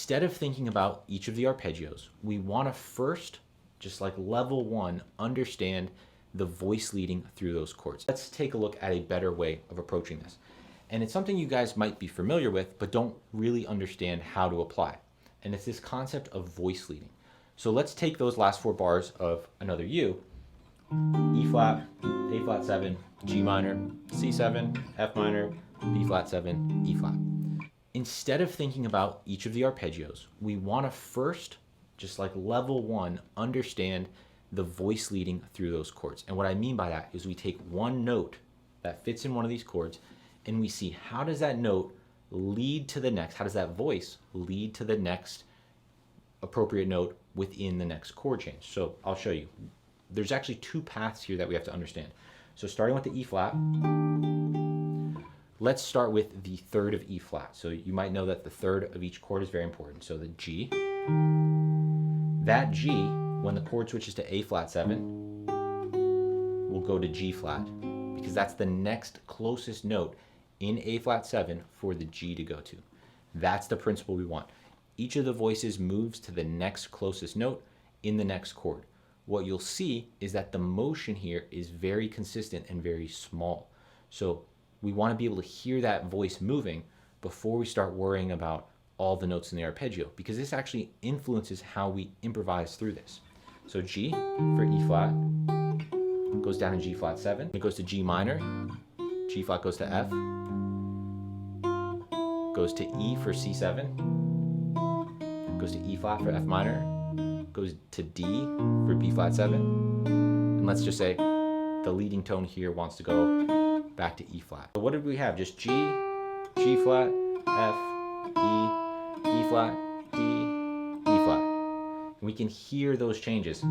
instead of thinking about each of the arpeggios, we want to first, just like level one, understand the voice leading through those chords. Let's take a look at a better way of approaching this. And it's something you guys might be familiar with, but don't really understand how to apply. And it's this concept of voice leading. So let's take those last four bars of Another You: E flat, A flat 7, G minor, C7, F minor, B flat 7, E flat. Instead of thinking about each of the arpeggios, we want to first, just like level one, understand the voice leading through those chords. And what I mean by that is we take one note that fits in one of these chords and we see how does that note lead to the next, how does that voice lead to the next appropriate note within the next chord change. So I'll show you. There's actually two paths here that we have to understand. So starting with the E flat, let's start with the third of E flat. So you might know that the third of each chord is very important. So the G, that G, when the chord switches to A flat 7, will go to G flat because that's the next closest note in A flat 7 for the G to go to. That's the principle we want. Each of the voices moves to the next closest note in the next chord. What you'll see is that the motion here is very consistent and very small. So we want to be able to hear that voice moving before we start worrying about all the notes in the arpeggio, because this actually influences how we improvise through this. So G for E flat goes down to G flat 7. It goes to G minor. G flat goes to F. Goes to E for C7. Goes to E flat for F minor. Goes to D for B flat 7. And let's just say the leading tone here wants to go back to E flat. So what did we have? Just G, G flat, F, E, E flat, D, E flat. And we can hear those changes.